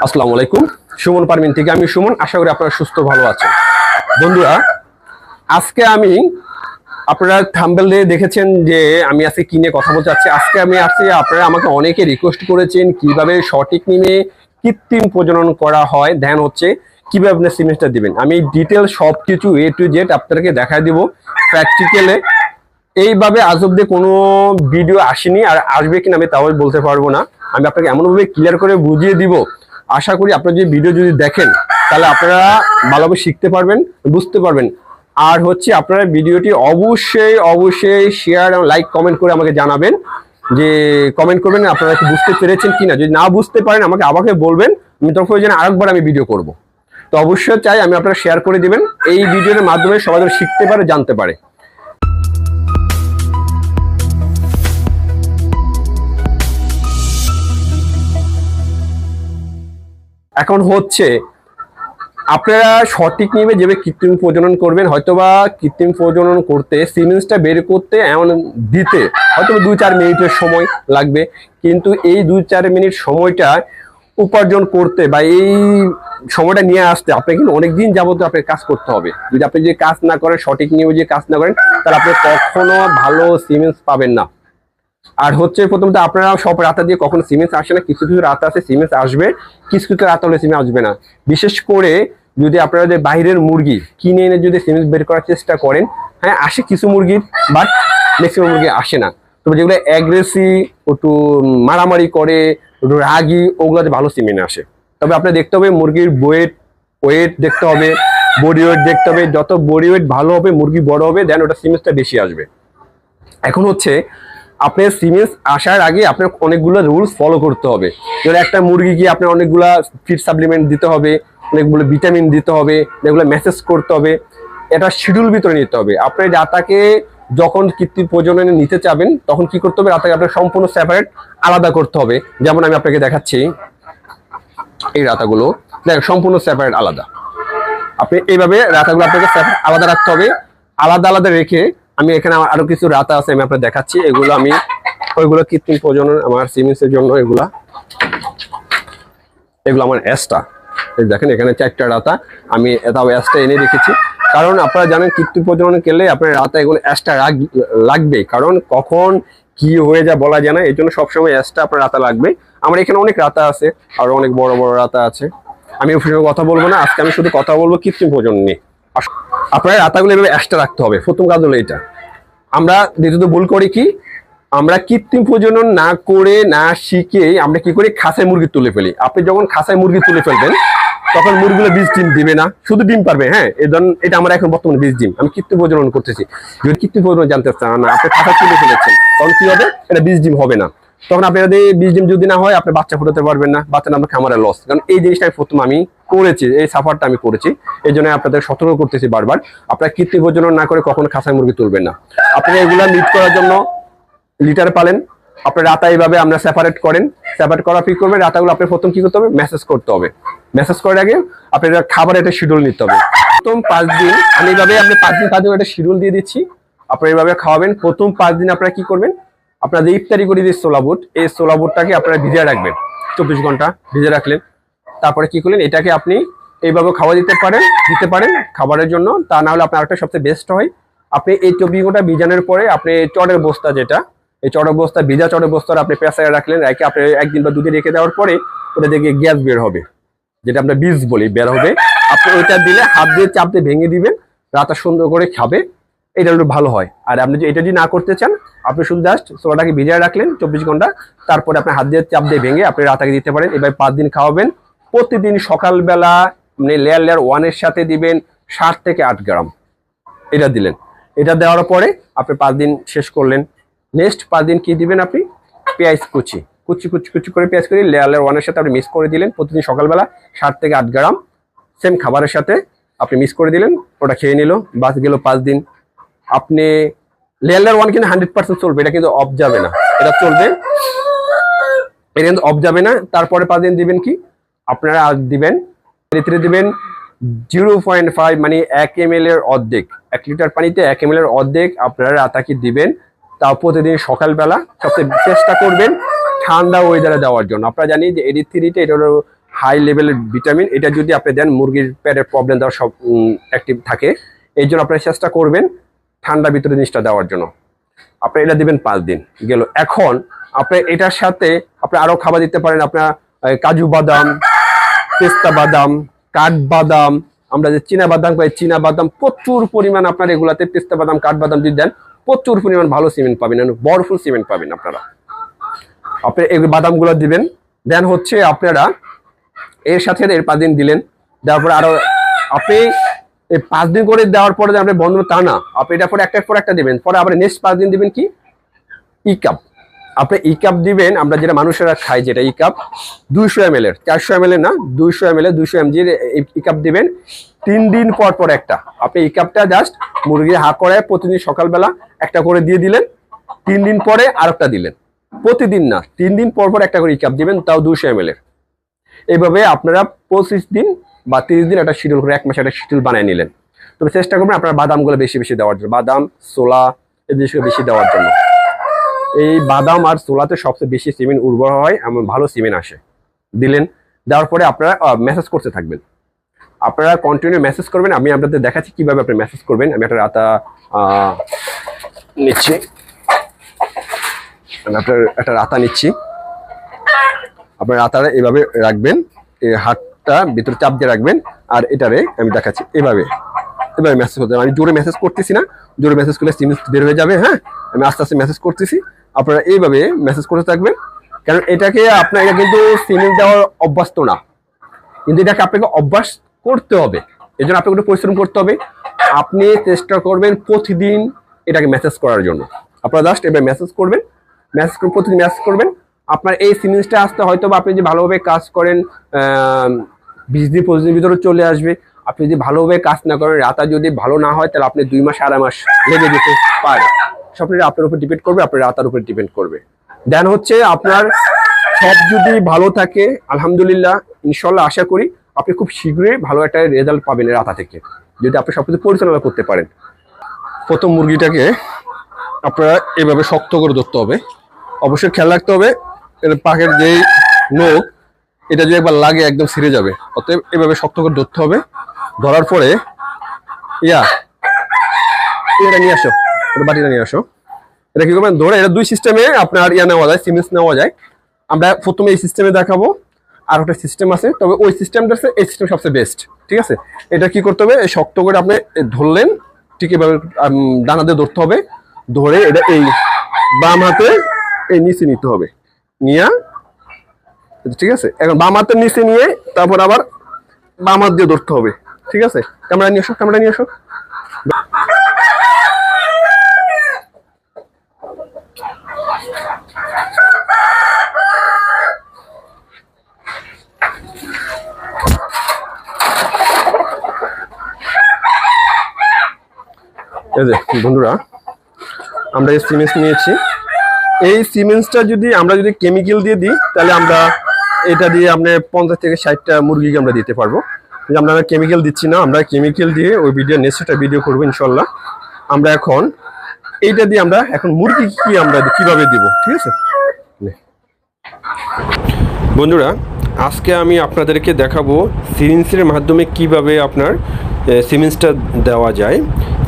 আসসালামু আলাইকুম। সুমন পারমিন থেকে আমি সুমন। আশা করি আপনারা সুস্থ ভালো আছেন। বন্ধুরা, আজকে আমি আপনারা থাম্বনেল দিয়ে দেখেছেন যে আমি আজকে কি নিয়ে কথা বলতে চাচ্ছি। আজকে আমি আসছি, আপনারা আমাকে অনেকে রিকোয়েস্ট করেছেন কিভাবে সঠিক নিমে কৃত্রিম প্রজনন করা হয়, ধ্যান হচ্ছে কিভাবে আপনি সিমেন্সটা দিবেন। আমি ডিটেল সবকিছু A to Z আপনাদেরকে দেখায় দিব প্র্যাকটিক্যালে। এইভাবে আজ অব্দি কোনো ভিডিও আসেনি, আর আসবে কিনা আমি তাও বলতে পারবো না। আমি আপনাকে এমনভাবে ক্লিয়ার করে বুঝিয়ে দিব, আশা করি আপনারা যে ভিডিও যদি দেখেন তাহলে আপনারা ভালোভাবে শিখতে পারবেন, বুঝতে পারবেন। আর হচ্ছে আপনারা ভিডিওটি অবশ্যই অবশ্যই শেয়ার এবং লাইক কমেন্ট করে আমাকে জানাবেন, যে কমেন্ট করবেন আপনারা কি বুঝতে পেরেছেন কিনা। যদি না বুঝতে পারেন আমাকে বলবেন, আমি তখন ওই জন্য আরেকবার আমি ভিডিও করব। তো অবশ্যই চাই আমি আপনারা শেয়ার করে দিবেন, এই ভিডিওর মাধ্যমে সবাই যেন শিখতে পারে, জানতে পারে। এখন হচ্ছে আপনারা সঠিক নিয়মে যেভাবে কৃত্রিম প্রজনন করবেন, হয়তোবা কৃত্রিম প্রজনন করতে সিমেন্সটা বের করতে এমন দিতে হয়তো 2-4 মিনিটের সময় লাগবে, কিন্তু এই 2-4 মিনিট সময়টা উপার্জন করতে বা এই সময়টা নিয়ে আসতে আপনাকে কিন্তু অনেকদিন যাবত আপনাকে কাজ করতে হবে। যদি আপনি যে কাজ না করেন, সঠিক নিয়মে যে কাজ না করেন, তাহলে আপনি কখনো ভালো সিমেন্স পাবেন না। আর হচ্ছে প্রথমত আপনারা সব রাতা দিয়ে কখনো সিমেন্স আসে না, কিছু কিছু রাতা আছে সিমেন্স আসবে, কিছু কিছু রাতা হলে সিমেন্স আসবে না। বিশেষ করে যদি আপনারা যে বাইরের মুরগি কিনে এনে যদি সিমেন্স বের করার চেষ্টা করেন, হ্যাঁ আসে কিছু মুরগির, বাট ম্যাক্সিমাম মুরগি আসে না। তবে যেগুলো অ্যাগ্রেসিভ, একটু মারামারি করে, একটু রাগি, ওগুলোতে ভালো সিমেন্স আসে। তবে আপনার দেখতে হবে মুরগির ওয়েট দেখতে হবে, বডি ওয়েট দেখতে হবে। যত বডি ওয়েট ভালো হবে, মুরগি বড় হবে, দেন ওটা সিমেন্সটা বেশি আসবে। এখন হচ্ছে আপনার সিমেন্স আসার আগে আপনার অনেকগুলো রুলস ফলো করতে হবে। যেমন একটা মুরগিকে আপনার অনেকগুলো ফিড সাপ্লিমেন্ট দিতে হবে, অনেকগুলো ভিটামিন দিতে হবে, এগুলো মেসেজ করতে হবে, এটা শিডিউল ভিতরে নিতে হবে। আপনার ডাটাকে যখন কৃত্রিম প্রজননে নিতে চাবেন তখন কি করতে হবে, রাতাকে আপনার সম্পূর্ণ সেপারেট আলাদা করতে হবে। যেমন আমি আপনাকে দেখাচ্ছি, এই রাতাগুলো দেখ সম্পূর্ণ সেপারেট আলাদা। আপনি এইভাবে রাতাগুলো আপনাকে সেপারেট আলাদা রাখতে হবে। আলাদা আলাদা রেখে আমি এখানে আরো কিছু রাতা আছে আমি আপনাকে দেখাচ্ছি। এগুলো আমি ওইগুলো কৃত্রিম প্রজনন আমার সিমেন্সের জন্য, এগুলো আমার অ্যাস্টা। দেখেন এখানে 4টা রাতা আমি এটাও অ্যাস্টা এনে রেখেছি, কারণ আপনারা জানেন কৃত্রিম প্রজনন করলে আপনার রাতা এগুলো অ্যাস্টা লাগবে, কারণ কখন কি হয়ে যায় বলা যায় না। এই জন্য সবসময় অ্যাস্টা আপনার রাতা লাগবে। আমার এখানে অনেক রাতা আছে, আরো অনেক বড় বড় রাতা আছে। আমি ওর সঙ্গে কথা বলবো না আজকে, আমি শুধু কথা বলবো কৃত্রিম প্রজনন নিয়ে। আপনার রাতাগুলো এভাবে অ্যাস্টা রাখতে হবে। প্রথম কাজ হলো এটা। আমরা দ্বিতীয়ত ভুল করি কি, আমরা কৃত্রিম প্রজনন না করে না শিখে আমরা কি করি, খাঁচায় মুরগি তুলে ফেলি। আপনি যখন খাঁচায় মুরগি তুলে ফেলবেন তখন মুরগিগুলো বীজ ডিম দিবে না, শুধু ডিম পারবে। হ্যাঁ, এই ধরুন এটা আমরা এখন বর্তমানে বীজ ডিম, আমি কৃত্রিম প্রজনন করতেছি। যদি কৃত্রিম প্রজনন জানতে চান না, আপনি খাঁচায় তুলে ফেলেছেন, তখন কি হবে, এটা বীজ ডিম হবে না। তখন আপনি যদি বীজ ডিম যদি না হয়, আপনি বাচ্চা ফুটাতে পারবেন না, বাচ্চা না খামারের লস। কারণ এই জিনিসটা প্রথম আমি করেছি, এই সাফারটা আমি করেছি। এই জন্য আপনাদের সতর্ক করতেছি বারবার, আপনারা কৃত্রিম প্রজনন না করে কখনো খাঁচায় মুরগি তুলবেন না। আপনারা এগুলা মিট করার জন্য লিটার পালেন, আপনার রাতা এইভাবে আমরা সেপারেট করেন। সেপারেট করা কি করবেন, রাতাগুলো আপনি প্রথম কি করতে হবে, মেসেজ করতে হবে। মেসেজ করার আগে আপনার খাবার একটা শিডিউল নিতে হবে। প্রথম 5 দিন আমি এইভাবে আপনি 5 দিন 5 দিন একটা শিডিউল দিয়ে দিচ্ছি, আপনারা এইভাবে খাওয়াবেন। প্রথম 5 দিন আপনারা কি করবেন, আপনাদের ইফতারি করে যে ছোলা বুট, এই ছোলা বুটটাকে আপনারা ভিজিয়ে রাখবেন, 24 ঘন্টা ভিজে রাখলেন। তারপরে কি করলেন, এটাকে আপনি এইভাবে খাওয়া দিতে পারেন খাবারের জন্য। তা না হলে আপনার একটা সবচেয়ে বেস্ট হয়, আপনি এই 24 ঘন্টা ভিজানোর পরে আপনি চটের বস্তা, যেটা এই চটের বস্তা, ভিজা চটের বস্তার আপনি পেঁচায় রাখলেন, রেখে আপনি 1 দিন বা 2 দিন রেখে দেওয়ার পরে ওটা থেকে গ্যাস বের হবে, যেটা আমরা বীজ বলি, বের হবে। আপনি ওইটা দিলে হাত দিয়ে চাপ দিয়ে ভেঙে দিবেন, রাতা সুন্দর করে খাবে, এটা একটু ভালো হয়। আর আপনি যে এটা যদি না করতে চান, আপনি শুধু জাস্ট ছোলাটাকে ভিজিয়ে রাখলেন 24 ঘন্টা, তারপরে আপনি হাত দিয়ে চাপ দিয়ে ভেঙে আপনি রাতাকে দিতে পারেন। এবার 5 দিন খাওয়াবেন। প্রতিদিন সকালবেলা মানে লেয়ার 1 এর সাথে দিবেন 7 থেকে 8 গ্রাম, এটা দিলেন। এটা দেওয়ার পরে আপনি 5 দিন শেষ করলেন। নেক্সট 5 দিন কি দিবেন, আপনি পেঁয়াজ কুচি করে পেঁয়াজ করে লেয়ার 1 এর সাথে আপনি মিক্স করে দিলেন। প্রতিদিন সকালবেলা 7 থেকে 8 গ্রাম সেম খাবারের সাথে আপনি মিক্স করে দিলেন, ওটা খেয়ে নিল। বাস গেল 5 দিন। আপনি লেয়ার 1 কিন্তু 100% চলবে, এটা কিন্তু অফ যাবে না, এটা চলবে, এটা কিন্তু অফ যাবে না। তারপরে 5 দিন দিবেন কি, আপনারা আজ দিবেন দিবেন 0.5 মানে 1 ml এর অর্ধেক, 1 লিটার পানিতে 1 ml এর অর্ধেক আপনারা রাতাকি দিবেন। তাও প্রতিদিন সকালবেলা। সবচেয়ে চেষ্টা করবেন ঠান্ডা ওয়েদারে দেওয়ার জন্য। আপনারা জানি যে এডি3টা এটা হলো হাই লেভেলের ভিটামিন। এটা যদি আপনি দেন মুরগির পেটের প্রবলেম দেওয়ার সব অ্যাক্টিভ থাকে। এই জন্য আপনারা চেষ্টা করবেন ঠান্ডা ভিতরে জিনিসটা দেওয়ার জন্য। আপনি এটা দিবেন 5 দিন গেল। এখন আপনি এটার সাথে আপনি আরো খাবার দিতে পারেন। আপনার কাজু বাদাম, পেস্তা বাদাম, কাঠবাদাম, আমরা যে চীনা বাদাম পাই, চীনা বাদাম প্রচুর পরিমাণ আপনার এগুলাতে পেস্তা বাদাম, কাঠবাদাম যদি দেন প্রচুর পরিমাণ ভালো সিমেন্ট পাবেন, বরফুল সিমেন্ট পাবেন আপনারা। আপনি এই বাদামগুলো দিবেন। দেন হচ্ছে আপনারা এর সাথে এর 5 দিন দিলেন, দেওয়ার পরে আরো আপনি এই 5 দিন করে দেওয়ার পরে আপনি বন্ধ তা না, আপনি এটা পরে একটার পর একটা দিবেন। পরে আবার নেক্সট 5 দিন দিবেন কি ই কাপ। আপনি ই কাপ দিবেন, আমরা যেটা মানুষেরা খাই যেটা ই কাপ 200 ml এর, 400 ml এর না, 200 ml 200 mg ই কাপ দিবেন। 3 দিন পর পর একটা আপনি ই কাপটা জাস্ট মুরগির হা করে প্রতিদিন সকালবেলা একটা করে দিয়ে দিলেন। 3 দিন পরে আরেকটা দিলেন। প্রতিদিন না, 3 দিন পর পর একটা করে ই কাপ দিবেন, তাও 200 ml এর। এইভাবে আপনারা 25 দিন বা 30 দিন একটা শিডিউল করে 1 মাসে একটা শিডিউল বানিয়ে নিলেন। তবে চেষ্টা করবেন আপনার বাদামগুলো বেশি বেশি দেওয়ার জন্য, বাদাম, ছোলা এই জিনিসগুলো বেশি দেওয়ার জন্য। এই বাদাম আর ছোলাতে সবচেয়ে বেশি সিমেন্ট উর্বর হয়, এমন ভালো সিমেন্ট আসে। দিলেন, দেওয়ার পরে আপনারা মেসেজ করতে থাকবেন। আপনারা কন্টিনিউ মেসেজ করবেন। আমি আপনাদের দেখাচ্ছি কিভাবে আপনি মেসেজ করবেন। আমি একটা রাতা নিচ্ছি, আমি আপনার একটা রাতা নিচ্ছি। আপনার রাতাটা এভাবে রাখবেন, এই হাতটা ভিতরে চাপ দিয়ে রাখবেন। আর এটারে আমি দেখাচ্ছি এভাবে এভাবে মেসেজ করতে। আমি জোরে মেসেজ করতেছি না, জোরে মেসেজ করলে সিমেন্ট বের হয়ে যাবে। হ্যাঁ, আমি আস্তে আস্তে মেসেজ করতেছি, আপনারা এইভাবে মেসেজ করতে থাকবেন। কারণ এটাকে আপনার এটা কিন্তু সিমেন্ট দেওয়ার অভ্যস্ত না, কিন্তু এটাকে আপনাকে অভ্যাস করতে হবে। এই জন্য আপনাকে একটু পরিশ্রম করতে হবে। আপনি চেষ্টা করবেন প্রতিদিন এটাকে মেসেজ করার জন্য। আপনারা জাস্ট এবার মেসেজ করবেন, মেসেজ করে প্রতিদিন মেসেজ করবেন। আপনার এই সিমেন্টটা আসতে হয়তো বা আপনি যে ভালোভাবে কাজ করেন 20 দিন 25 দিনের ভিতরে চলে আসবে। আপনি যদি ভালোভাবে কাজ না করেন, রাতা যদি ভালো না হয়, তাহলে আপনি 2 মাস 2.5 মাস লেগে যেতে পারে। সবটা আপনার উপর ডিপেন্ড করবে, আপনার রাতার উপর ডিপেন্ড করবে। দেন হচ্ছে আপনার সব যদি ভালো থাকে আলহামদুলিল্লাহ, ইনশাল্লাহ আশা করি আপনি খুব শীঘ্রই ভালো একটা রেজাল্ট পাবেন রাতা থেকে, যদি আপনি সবকিছু পরিচালনা করতে পারেন। প্রথম মুরগিটাকে আপনারা এভাবে শক্ত করে ধরতে হবে। অবশ্যই খেয়াল রাখতে হবে এর পাখের যেই নখ, এটা যদি একবার লাগে একদম ছিঁড়ে যাবে। অতএব এভাবে শক্ত করে ধরতে হবে। ধরার পরে এটা নিয়ে আসো, বাটিটা নিয়ে আসো। এটা কি করবেন, ধরে এটা 2 সিস্টেমে আপনার নেওয়া যায়, সিমেন্স নেওয়া যায়। আমরা প্রথমে এই সিস্টেমে দেখাবো, আর একটা সিস্টেম আছে, তবে ওই সিস্টেমটা এই সিস্টেম সবচেয়ে বেস্ট। ঠিক আছে, এটা কি করতে হবে, শক্ত করে আপনি ধরলেন, ঠিক এভাবে ডানা দিয়ে ধরতে হবে। ধরে এটা এই বাম হাতে এই নিচে নিতে হবে, নিয়ে ঠিক আছে। এখন বাম হাতের নিচে নিয়ে তারপর আবার বাম হাত দিয়ে ধরতে হবে। ঠিক আছে, ক্যামেরা নিয়ে আসো, ক্যামেরা নিয়ে আসো। এই যে বন্ধুরা, আমরা এই সিমেন্টস নিয়েছি। এই সিমেন্টসটা যদি আমরা কেমিক্যাল দিয়ে দিই, তাহলে আমরা এটা দিয়ে আমরা 50 থেকে 60টা মুরগিকে আমরা দিতে পারবো। আমরা কেমিক্যাল দিচ্ছি না, আমরা কেমিক্যাল দিয়ে ওই ভিডিও নেক্সট একটা ভিডিও করবো ইনশাল্লাহ। আমরা এখন এইটা দিয়ে আমরা এখন মুরগি কি আমরা কিভাবে দিব, ঠিক আছে বন্ধুরা। আজকে আমি আপনাদেরকে দেখাবো সিরিঞ্জের মাধ্যমে কিভাবে আপনার সিমেন্টসটা দেওয়া যায়।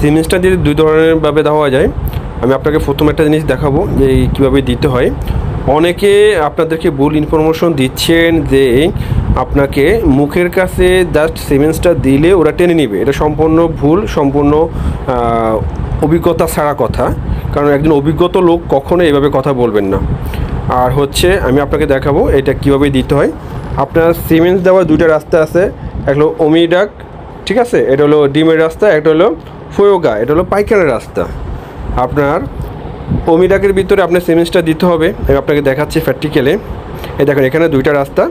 সিমেন্টসটা দিয়ে 2 ধরনের ভাবে দেওয়া যায়। আমি আপনাকে প্রথম একটা জিনিস দেখাবো যে কীভাবে দিতে হয়। অনেকে আপনাদেরকে ভুল ইনফরমেশন দিচ্ছেন যে আপনাকে মুখের কাছে জাস্ট সিমেন্টসটা দিলে ওরা টেনে নিবে। এটা সম্পূর্ণ ভুল, সম্পূর্ণ অভিজ্ঞতা ছাড়া কথা। কারণ একজন অভিজ্ঞত লোক কখনো এইভাবে কথা বলবেন না। আর হচ্ছে আমি আপনাকে দেখাবো এটা কিভাবে দিতে হয়। আপনার সিমেন্টস দেওয়ার 2টা রাস্তা আছে, একটা হলো ওমিডাক, ঠিক আছে, এটা হলো ডিমের রাস্তা, একটা হলো ফয়োগা, এটা হলো পাইকারের রাস্তা। আপনার ওমিডাকের ভিতরে আপনার সিমেন্টসটা দিতে হবে। আমি আপনাকে দেখাচ্ছি প্র্যাকটিক্যালে। এই দেখেন এখানে 2টা রাস্তা,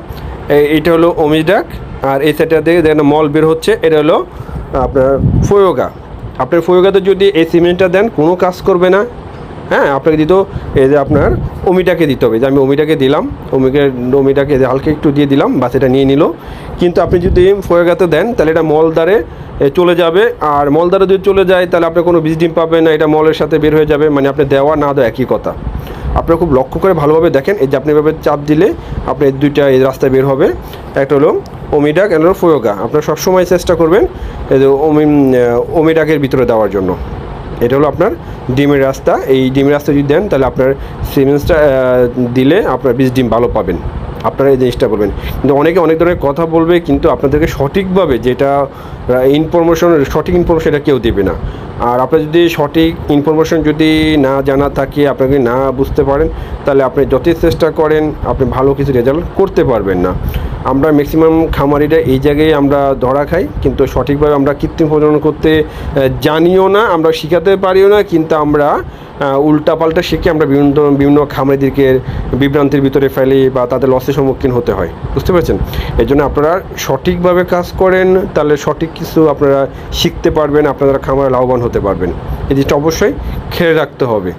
এইটা হলো ওমিডাক, আর এই সাইডটা দিয়ে দেখেন মল বের হচ্ছে, এটা হলো আপনার ফয়োগা। আপনার ফয়োগাতে যদি এই সিমেন্টটা দেন কোনো কাজ করবে না। হ্যাঁ, আপনাকে দিত এই যে আপনার ওমিটাকে দিতে হবে। যে আমি ওমিটাকে দিলাম, ওমিটাকে হালকা একটু দিয়ে দিলাম, বাস এটা নিয়ে নিল। কিন্তু আপনি যদি ফয়োগাতে দেন তাহলে এটা মলদ্বারে চলে যাবে, আর মলদ্বারে যদি চলে যায় তাহলে আপনি কোনো বীজ ডিম পাবেন না, এটা মলের সাথে বের হয়ে যাবে। মানে আপনি দেওয়া না দেওয়া একই কথা। আপনারা খুব লক্ষ্য করে ভালোভাবে দেখেন। এই যে আপনি এভাবে চাপ দিলে আপনি দুইটা এই রাস্তায় বের হবে, একটা হলো ওমিডাক, একটা হলো ফোয়োগা। আপনারা সবসময় চেষ্টা করবেন এই যে ওমিডাকের ভিতরে দেওয়ার জন্য। এটা হলো আপনার ডিমের রাস্তা। এই ডিমের রাস্তা যদি দেন তাহলে আপনার সিমেন্সটা দিলে আপনার বীজ ডিম ভালো পাবেন। আপনারা এই জিনিসটা বলবেন। কিন্তু অনেকে অনেক ধরনের কথা বলবে, কিন্তু আপনাদেরকে সঠিকভাবে যেটা সঠিক ইনফরমেশন এটা কেউ দেবে না। আর আপনার যদি সঠিক ইনফরমেশন যদি না জানা থাকে, আপনাকে না বুঝতে পারেন, তাহলে আপনি যতই চেষ্টা করেন আপনি ভালো কিছু রেজাল্ট করতে পারবেন না। আমরা ম্যাক্সিমাম খামারিরা এই জায়গায় আমরা ধরা খাই, কিন্তু সঠিকভাবে আমরা কৃত্রিম প্রজনন করতে জানিও না, আমরা শেখাতে পারিও না, কিন্তু আমরা উল্টাপাল্টা শিখে আমরা বিভিন্ন খামারিদেরকে বিভ্রান্তির ভিতরে ফেলি বা তাদের লসের সম্মুখীন হতে হয়। বুঝতে পারছেন? এই জন্য আপনারা সঠিকভাবে কাজ করেন, তাহলে সঠিক কিছু আপনারা শিখতে পারবেন, আপনারা খামারে লাভবান হতে পারবেন। এই জিনিসটা অবশ্যই খেয়াল রাখতে হবে।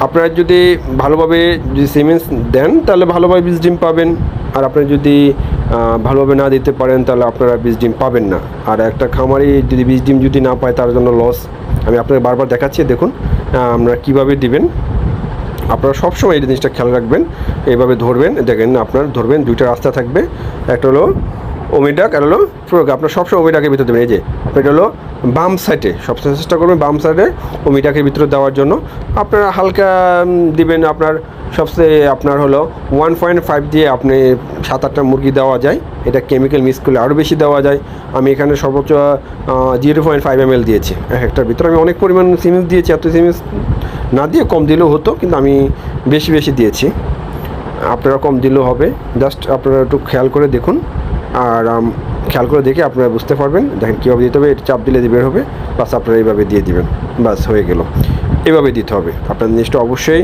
আপনারা যদি ভালোভাবে যদি সিমেন্স দেন তাহলে ভালোভাবে বীজ ডিম পাবেন, আর আপনারা যদি ভালোভাবে না দিতে পারেন তাহলে আপনারা বীজ ডিম পাবেন না। আর একটা খামারি যদি বীজ ডিম যদি না পায় তার জন্য লস। আমি আপনাকে বারবার দেখাচ্ছি, দেখুন আমরা কিভাবে দিবেন। আপনারা সবসময় এই জিনিসটা খেয়াল রাখবেন, এইভাবে ধরবেন, দেখেন আপনার ধরবেন, দুইটা রাস্তা থাকবে, একটা হলো ওমিডাক আর হলো ফোয়োগা। আপনার সবসময় ওমিডাকের ভিতরে দেবেন। এই যে এটা হলো বাম সাইডে, সবসময় চেষ্টা করবেন বাম সাইডে ওমিডাকের ভিতরে দেওয়ার জন্য। আপনারা হালকা দিবেন, আপনার সবচেয়ে আপনার হলো 1.5 দিয়ে আপনি 7-8টা মুরগি দেওয়া যায়। এটা কেমিক্যাল মিক্স করলে আরও বেশি দেওয়া যায়। আমি এখানে সর্বোচ্চ 0.5 ml দিয়েছি এক একটার ভিতরে। আমি অনেক পরিমাণ সিমেন্স দিয়েছি, এত সিমেন্স না দিয়ে কম দিলেও হতো, কিন্তু আমি বেশি দিয়েছি। আপনারা কম দিলেও হবে, জাস্ট আপনারা একটু খেয়াল করে দেখুন। আর খেয়াল করে দেখে আপনারা বুঝতে পারবেন। দেখেন কীভাবে দিতে হবে, চাপ দিলে বের হবে, বাস আপনারা এইভাবে দিয়ে দিবেন, বাস হয়ে গেল। এভাবে দিতে হবে। আপনার জিনিসটা অবশ্যই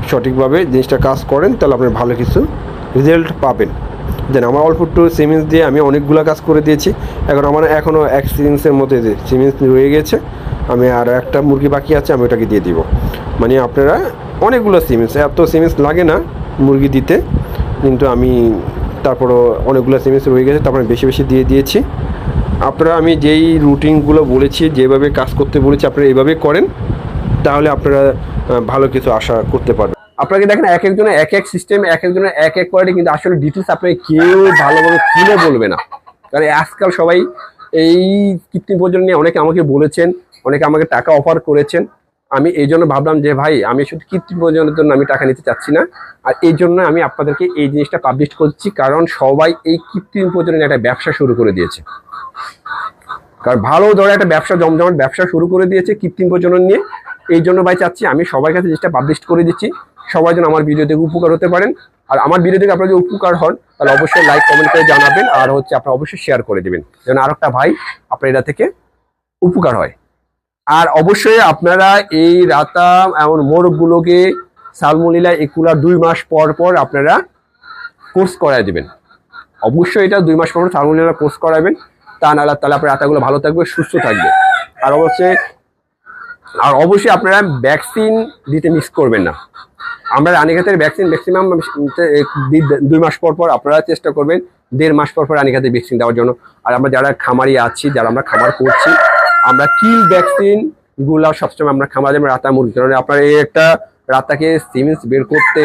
সঠিকভাবে জিনিসটা কাজ করেন, তাহলে আপনার ভালো কিছু রেজাল্ট পাবেন। দেন আমার অল্প একটু সিমেন্স দিয়ে আমি অনেকগুলো কাজ করে দিয়েছি। এখন আমার এখনও এক সিমেন্সের মধ্যে সিমেন্স রয়ে গেছে, আমি আর একটা মুরগি বাকি আছে, আমি ওটাকে দিয়ে দিব। মানে আপনারা অনেকগুলো সিমেন্স, এত সিমেন্স লাগে না মুরগি দিতে, কিন্তু আমি তারপরও অনেকগুলো সিমেন্স রয়ে গেছে, তারপরে বেশি দিয়ে দিয়েছি। আপনারা আমি যেই রুটিনগুলো বলেছি, যেভাবে কাজ করতে বলেছি, আপনারা এইভাবে করেন, তাহলে আপনারা ভালো কিছু আশা করতে পারবেন। আপনাকে দেখেন এক একজনের এক এক সিস্টেম, এক একজনের এক এক কোয়ালিটি, কিন্তু আসলে ডিটেলস আপনাকে কেউ ভালোভাবে খুলে বলবে না। কারণ আজকাল সবাই এই কৃত্রিম প্রজনন নিয়ে অনেকে আমাকে বলেছেন, অনেকে আমাকে টাকা অফার করেছেন। আমি এই জন্য ভাবলাম যে ভাই, আমি শুধু কৃত্রিম প্রজননের জন্য আমি টাকা নিতে চাচ্ছি না। আর এই জন্য আমি আপনাদেরকে এই জিনিসটা পাবলিশ করছি, কারণ সবাই এই কৃত্রিম প্রজননের একটা ব্যবসা শুরু করে দিয়েছে। কারণ ভালো ধরে একটা ব্যবসা, জমজমাট ব্যবসা শুরু করে দিয়েছে কৃত্রিম প্রজনন নিয়ে। এই জন্য ভাই চাচ্ছি আমি সবার কাছে জিনিসটা পাবলিশ করে দিচ্ছি, সবাই যেন আমার ভিডিও থেকে উপকার হতে পারেন। আর আমার ভিডিও থেকে আপনারা যদি উপকার হন তাহলে অবশ্যই লাইক কমেন্ট করে জানাবেন, আর আপনারা অবশ্যই শেয়ার করে দেবেন, যেন আর একটা ভাই আপনার এটা থেকে উপকার হয়। আর অবশ্যই আপনারা এই রাতা এমন মোরগগুলোকে সালমোনেলা একুলা 2 মাস পর আপনারা কোর্স করায় দেবেন। অবশ্যই এটা 2 মাস পর সালমোনেলা কোর্স করাবেন, তা নাহলে তাহলে আপনার রাতাগুলো ভালো থাকবে, সুস্থ থাকবে। আর অবশ্যই আপনারা ভ্যাকসিন দিতে মিস করবেন না। আমরা রানীক্ষেতের ভ্যাকসিন ম্যাক্সিমাম 2 মাস পর আপনারা চেষ্টা করবেন 1.5 মাস পর রানীক্ষেতের ভ্যাকসিন দেওয়ার জন্য। আর আমরা যারা খামারি আছি, যারা আমরা খামার করছি, আমরা কিল ভ্যাকসিন গুলা সবসময় আমরা খামার যেমন রাতা মুরগি, কারণ আপনার এই একটা রাতাকে সিমেন্স বের করতে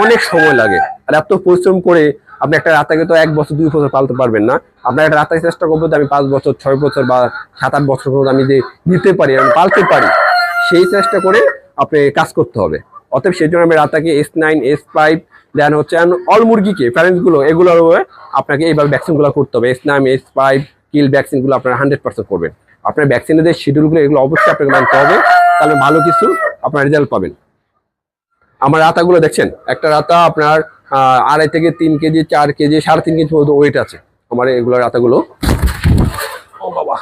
অনেক সময় লাগে। আর এত পরিশ্রম করে আপনি একটা রাতাকে তো 1 বছর 2 বছর পালতে পারবেন না। আপনার একটা রাতাকে চেষ্টা করবো যে আমি 5 বছর 6 বছর বা 7-8 বছর পর্যন্ত আমি যে দিতে পারি, আমি পালতে পারি, সেই চেষ্টা করে আপনি কাজ করতে হবে। অতএব সেই জন্য আমি রাতাকে S9 S5 দেন হচ্ছে অল মুরগিকে প্যারেন্টস গুলো, এগুলো আপনাকে এইভাবে ভ্যাকসিন গুলো করতে হবে। S9 S5 কিল ভ্যাকসিন গুলো আপনারা 100% করবেন। আপনার ভ্যাকসিনের যে শিডিউলগুলো, এগুলো অবশ্যই আপনাকে মানতে হবে, তাহলে ভালো কিছু আপনার রেজাল্ট পাবেন। আমার রাতাগুলো দেখছেন, একটা রাতা আপনার 2.5 থেকে 3 কেজি 4 কেজি 3.5 কেজি পর্যন্ত ওয়েট আছে আমার এগুলো রাতাগুলো। ও বাবা,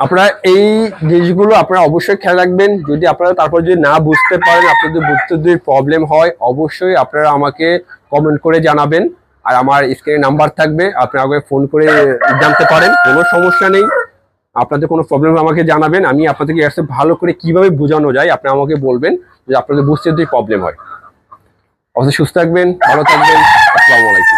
আপনারা এই জিনিসগুলো আপনারা অবশ্যই খেয়াল রাখবেন। যদি আপনারা তারপর যদি না বুঝতে পারেন, আপনাদের বুঝতে যদি প্রবলেম হয়, অবশ্যই আপনারা আমাকে কমেন্ট করে জানাবেন। আর আমার স্ক্রিনে নাম্বার থাকবে, আপনারা আমাকে ফোন করে জানতে পারেন, কোনো সমস্যা নেই। আপনাদের কোনো প্রবলেম আমাকে জানাবেন, আমি আপনাদেরকে ভালো করে কিভাবে বোঝানো যায় আপনারা আমাকে বলবেন, যে আপনাদের বুঝতে যদি প্রবলেম হয়। অবশ্যই সুস্থ থাকবেন, ভালো থাকবেন। আসসালামু আলাইকুম।